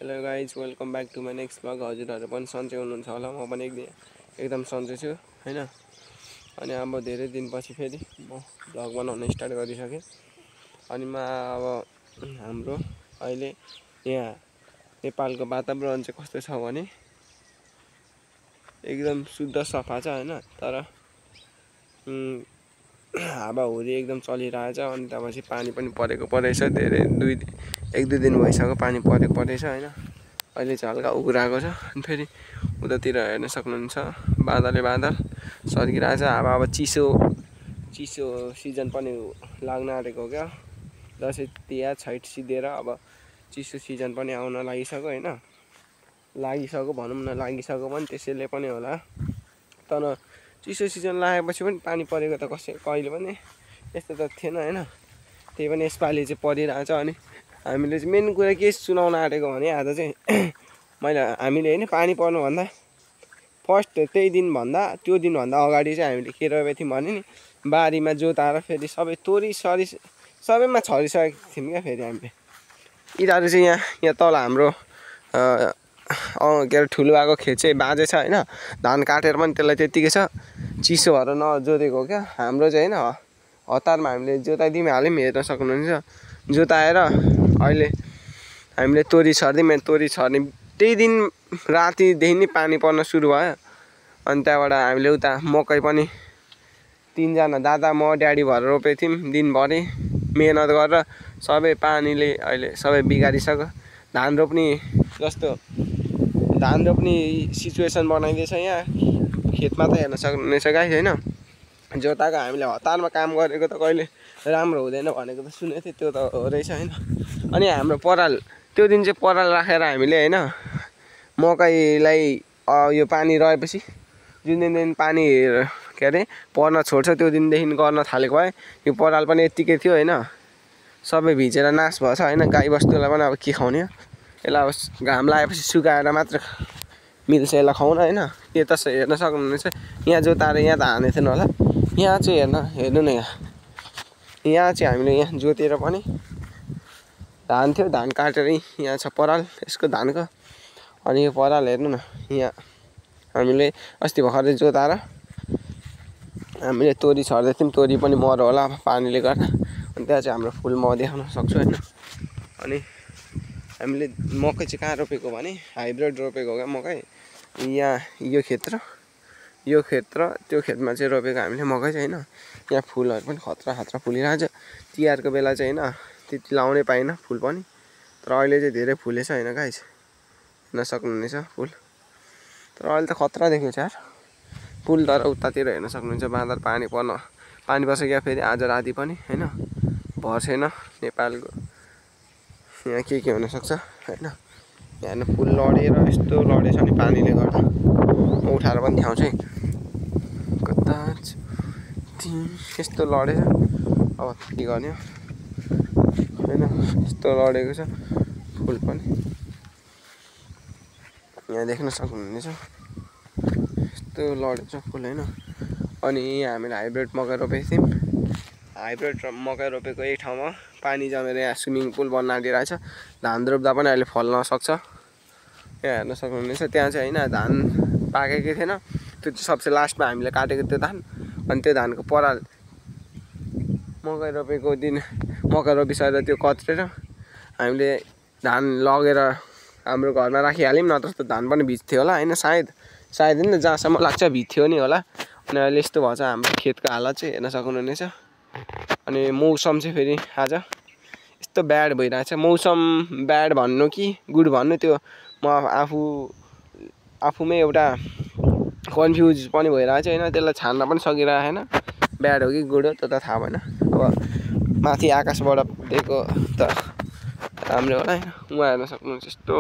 Hello guys welcome back to my next blog. हजुरहरू पनि सन्चै हुनुहुन्छ होला, म पनि एकदम सन्चै छु हैन। अनि अब धेरै दिनपछि फेरि म ब्लग बनाउन स्टार्ट गरिसकेँ। अनि अब हाम्रो अहिले यहाँ नेपालको वातावरण चाहिँ कस्तो छ भने एकदम शुद्ध सफा छ हैन, तर हावाहुरी एकदम चलिरहेछ। अनि त्यसपछि पानी पनि परेको परेछ, धेरै एक दुई दिन भइसक्यो पानी परेछ हैन। अहिले चाहिँ हल्का उग्राएको छ। अनि फेरि उतातिर हेर्न सक्नुहुन्छ बादल सर्किरहेको छ। अब चिसो सिजन पनि लाग्न आँटेको क्या। दसैँ तिहार छैठ सिद्धेर अब चिसो सिजन पनि आउन लागिसक्यो हैन। लागिसक्यो भनौँ न, लागिसक्यो पनि त्यसैले पनि होला। तर चिसो सिजन लागेपछि पनि पानी परेको त कहिले पनि यस्तो त थिएन हैन। त्यही पनि यसपालि चाहिँ परिरहेछ। अनि हामीले चाहिँ मेन कुरा के सुनाउन आँटेको भने आज चाहिँ हामीले हैन पानी पर्नुभन्दा फर्स्ट त्यो दिनभन्दा अगाडि चाहिँ हामीले के रोपेको थियौँ भने नि, बारीमा जोताएर फेरि सबै तोरी सरी सबैमा छरिसकेको थियौँ क्या। फेरि हामीले यिनीहरू चाहिँ यहाँ तल हाम्रो के अरे ठुलो आएको खेत चाहिँ बाँझै छ हैन। धान काटेर पनि त्यसलाई त्यतिकै छ, चिसो भएर नजोतेको हो क्या। हाम्रो चाहिँ हैन हतारमा हामीले जोताइदिउँ हाल्यौँ, हेर्न सक्नुहुन्छ। जोताएर अहिले हामीले तोरी छर्दियौँ। तोरी छर्ने त्यही दिन रातिदेखि नै पानी पर्न सुरु भयो। अनि त्यहाँबाट हामीले उता मकै पनि तिनजना दादा म ड्याडी भएर रोपेको थियौँ। दिनभरि मेहनत गरेर सबै पानीले अहिले सबै बिगारिसक्यो। धान रोप्ने सिचुएसन बनाइदिएछ यहाँ खेतमा त हेर्न सक्नुहुनेछ गाइस हैन। जोताएको हामीले हतारमा काम गरेको त कहिले राम्रो हुँदैन भनेको त सुनेको थिएँ, त्यो त हो रहेछ हैन। अनि हाम्रो त्यो दिन चाहिँ पराल राखेर हामीले हैन मकैलाई यो पानी रहेपछि जुन दिन पानी के अरे पर्न छोड्छ त्यो दिनदेखि गर्न थालेको भए यो पराल पनि यत्तिकै थियो हैन। सबै भिजेर नाश भएछ हैन। गाईबस्तुलाई पनि अब के खुवाउने, यसलाई अब घाम लागेपछि सुकाएर मात्र मिल्छ यसलाई खुवाउन हैन। यो त हेर्न सक्नुहुनेछ, यहाँ जोताएर यहाँ त हानेको थिएन होला। यहाँ चाहिँ हेर्नु न, यहाँ चाहिँ हामीले यहाँ जोतेर पनि धान थियो, धान काटेर यहाँ छ पराल यसको धानको। अनि यो पराल हेर्नु न, यहाँ हामीले अस्ति भर्खरै जोताएर हामीले तोरी छर्दै थियौँ। तोरी पनि मर्यो होला पानीले गर्दा। अनि त्यहाँ चाहिँ हाम्रो फुल म देखाउन सक्छु हैन। अनि हामीले मकै चाहिँ कहाँ रोपेको भने हाइब्रिड रोपेको क्या मकै। यहाँ यो खेत र त्यो खेतमा चाहिँ रोपेको हामीले मकै चाहिँ हैन। यहाँ फुलहरू पनि खतरा फुलिरहेछ। तिहारको बेला चाहिँ हैन त्यति लाउनै पाइनँ फुल पनि, तर अहिले चाहिँ धेरै फुलेछ हैन गाइस, हेर्न सक्नुहुनेछ फुल। तर अहिले त खतरा देखेको छ यार फुल। तर उतातिर हेर्न सक्नुहुन्छ बादल पानी पर्छ क्या फेरि आज राति पनि हैन। भर छैन नेपालको, यहाँ के हुनसक्छ हैन। यहाँ फुल लडेर यस्तो लडेछ नि पानीले गर्दा। म उठाएर पनि देखाउँछु है, कता यस्तो लडेछ। अब के गर्ने हैन, यस्तो लडेको छ फुल पनि, यहाँ देख्न सक्नुहुनेछ यस्तो लडेको छ फुल हैन। अनि यहाँ हामीले हाइब्रिड मकै रोपेको थियौँ। हाइब्रिड मकै रोपेको यही ठाउँमा पानी जमेर यहाँ स्विमिङ पुल बन्न आँटिरहेछ। धान रोप्दा पनि अहिले फल्न सक्छ, यहाँ हेर्न सक्नुहुनेछ। त्यहाँ चाहिँ हैन धान पाकेकै थिएन, त्यो चाहिँ सबसे लास्टमा हामीले काटेको त्यो धान। अनि त्यो धानको पराल मकै रोपिसकेर त्यो कत्रेर हामीले धान लगेर हाम्रो घरमा राखिहाल्यौँ, नत्र त धान पनि भिज्थ्यो होला हैन। सायद होइन, जहाँसम्म लाग्छ भिज्थ्यो नि होला। अनि अहिले यस्तो भएछ हाम्रो खेतको हालत चाहिँ हेर्न सक्नुहुनेछ। अनि मौसम चाहिँ फेरि आज यस्तो ब्याड भइरहेछ। मौसम ब्याड भन्नु कि गुड भन्नु त्यो म आफूमै एउटा कन्फ्युज पनि भइरहेछ हैन। त्यसलाई छान्न पनि सकिरहेको छैन, ब्याड हो कि गुड हो त्यो त थाहा भएन। अब माथि आकाशबाट दिएको त राम्रै होला हैन। उहाँ हेर्न सक्नुहुन्छ यस्तो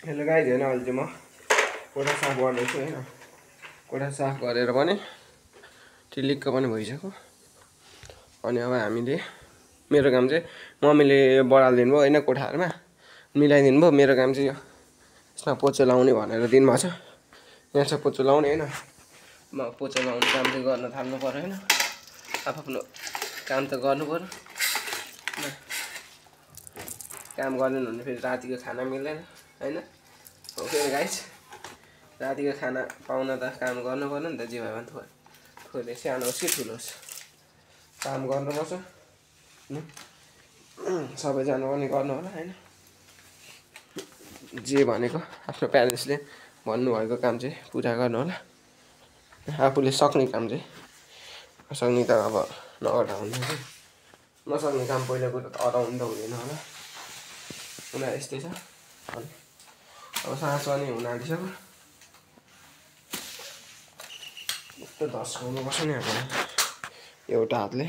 हेलो गाइज होइन अहिले चाहिँ म कोठा साफ गर्दैछु होइन कोठा साफ गरेर पनि टिलिक्क पनि भइसक्यो अनि अब हामीले मेरो काम चाहिँ मम्मीले बढालिदिनु भयो होइन कोठाहरूमा मिलाइदिनु भयो मेरो काम चाहिँ यो यसमा पोचा लाउने भनेर दिनुभएको छ यहाँ चाहिँ पोचा लाउने होइन म पोचा लाउने काम चाहिँ गर्न थाल्नु पर्यो होइन आफ्नो काम त गर्नु पर्यो काम गरेन भने फेरि रातिको खाना मिल्दैन होइन ओके गाइस रातिको खाना पाउन त काम गर्नु पर्यो नि त जे भयो भने थोरै सानो होस् कि ठुलो होस् काम गर्नुपर्छ सबैजना पनि गर्नु होला होइन जे भनेको आफ्नो प्यारेन्ट्सले भन्नुभएको काम चाहिँ पुरा गर्नु होला आफूले सक्ने काम चाहिँ सक्ने त अब नगर्दा हुँदैन नसक्ने काम पहिला कुरो त अराउनु त हुँदैन होला उनीहरू यस्तै छ अनि अब साँझ पनि हुन आँटिसक्यो यस्तो धस्काउनुपर्छ नि अब एउटा हातले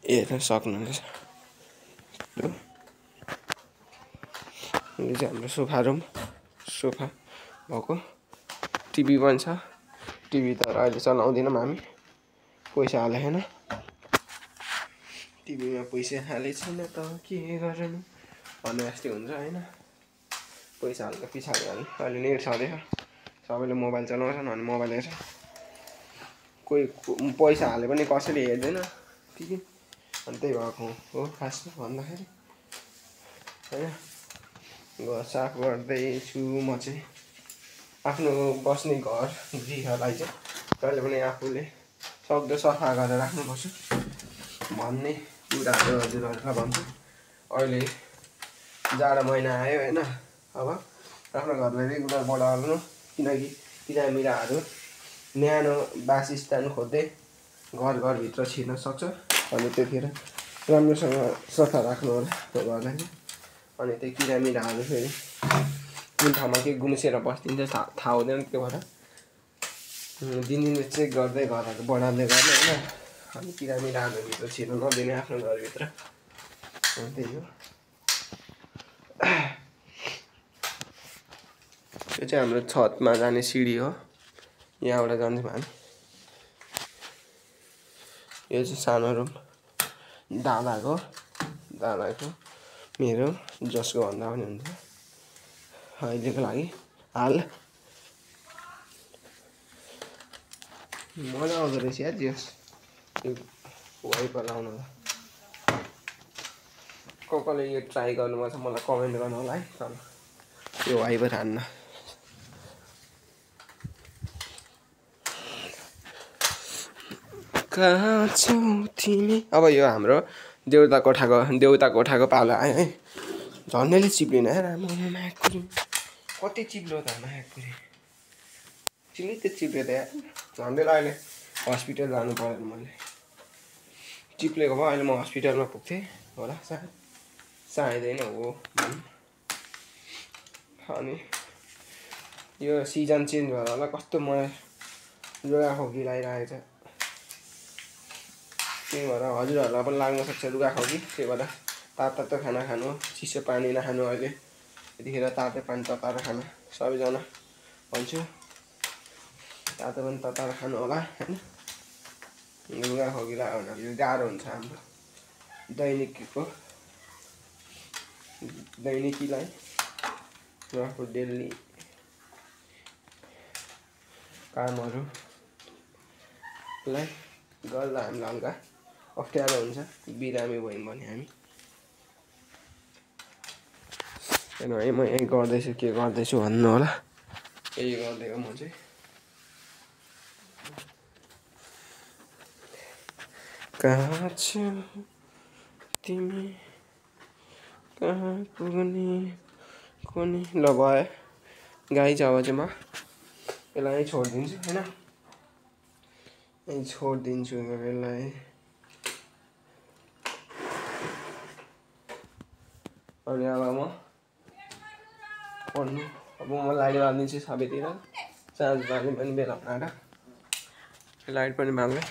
हेर्न सक्नुहुनेछ यो चाहिँ हाम्रो सोफा रुम सोफा भएको टिभी पनि छ टिभी त अहिले चलाउँदैनौँ हामी पैसा हाले छैन टिभीमा पैसा हालेको छैन त के गर्नु भन्ने जस्तै हुन्छ होइन पैसा हाल्दा पछाडि हाल्नु अहिले नेट छँदैछ सबैले मोबाइल चलाउँछन् अनि मोबाइल हेर्छ कोही पैसा हाले पनि कसैले हेर्दैन टिभी अनि त्यही भएको हो खासमा भन्दाखेरि होइन घर साफ गर्दैछु म चाहिँ आफ्नो बस्ने घर गृहलाई चाहिँ कहिले पनि आफूले सक्दो सफा गरेर राख्नुपर्छ भन्ने कुराहरू हजुरहरूलाई भन्छु अहिले जाडो महिना आयो होइन अब आफ्नो घरलाई रेगुलर बढाउनु किनकि किरामिराहरू न्यानो वासस्थान खोज्दै घरभित्र छिर्न सक्छ अनि त्यतिखेर राम्रोसँग सफा राख्नु होला त्यो घरलाई अनि त्यो किरामिराहरू फेरि कुन ठाउँमा के गुम्सेर बस्दिन्छ थाहा हुँदैन त्यो भएर दिनदिनै चेक गर्दै घरहरू बढाल्दै गर्ने होइन अनि किरामिराहरूभित्र छिर्न नदिने आफ्नो घरभित्र त्यही हो यो चाहिँ हाम्रो छतमा जाने सिडी हो यहाँबाट जान्छौँ हामी यो चाहिँ सानो रुम दादाको मेरो जसको भन्दा पनि हुन्छ अहिलेको लागि हाल मजा आउँदो रहेछ यार जस यो वाइपर लाउनुलाई कसले यो ट्राई गर्नुपर्छ मलाई कमेन्ट गर्नु होला है तर यो वाइपर हान्न कहाँ छौ तिमी अब यो हाम्रो देउता कोठाको पालो आयो है झन्डैले चिप्लिन है राम्रो माकुरी कति चिप्लो त माकुरी चिल्ली त चिप्ल्यो त यार झन्डैलाई अहिले हस्पिटल जानु पर्यो मैले चिप्लेको भए अहिले म हस्पिटलमा पुग्थेँ होला चाहिँदैन हो अनि यो सिजन चेन्ज भएर होला कस्तो मलाई रुगाखोकी लागिरहेको छ त्यही भएर हजुरहरूलाई पनि लाग्न सक्छ रुगाखोकी त्यही भएर तातो खाना खानु चिसो पानी नखानु अहिले यतिखेर तातो पानी तताएर खानु सबैजना भन्छु तातो पनि तताएर खानु होला होइन रुगाखोकी लाग्यो भने गाह्रो हुन्छ हाम्रो दैनिकीलाई आफ्नो डेली कामहरूलाई गर्दा हामीलाई हल्का अप्ठ्यारो हुन्छ बिरामी भयौँ भने हामी किनभने म यही गर्दैछु के गर्दैछु भन्नु होला यही गर्दै हो म चाहिँ कहाँ छौ तिमी कहाँ पुग्ने कुनै ल भयो गाई छ अब चाहिँ म यसलाई छोडिदिन्छु होइन यही छोडिदिन्छु यसलाई अनि अब म पढ्नु अब म लाइट बालिदिन्छु सबैतिर चार्ज बाल्ने पनि बेला आएर लाइट पनि बाल्ने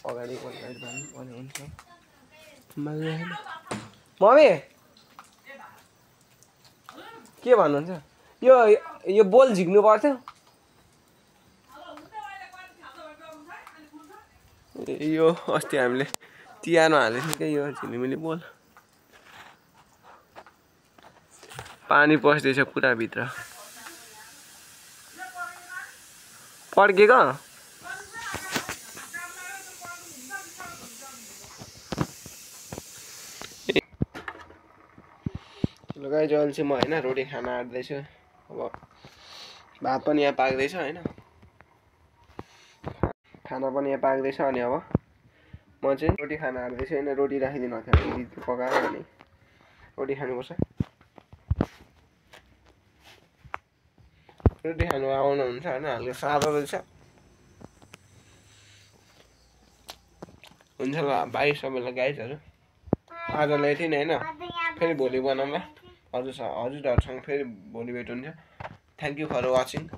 अगाडि पनि लाइट बाल्नु पर्ने हुन्छ मम्मी के भन्नुहुन्छ यो बोल झिक्नु पर्थ्यो यो अस्ति हामीले तिहारमा हालेको थियौँ यो झिलिमिली बोल पानी पस्दैछ पुरा भित्र पड्केको गाइज अहिले चाहिँ म होइन रोटी खाना आँट्दैछु अब भात पनि यहाँ पाक्दैछ होइन खाना पनि यहाँ पाक्दैछ अनि अब म चाहिँ रोटी खाना आँट्दैछु होइन रोटी राखिदिनु भएको थियो पकाएर अनि रोटी खानुपर्छ रोटी खानु आउनुहुन्छ होइन हल्का सादा रहेछ हुन्छ ल बाई सबैलाई गाइजहरू आजलाई यति नै होइन फेरि भोलि बनाउँला हजुरहरूसँग फेरि भोलि भेट हुन्छ थ्याङ्क यू फर वाचिङ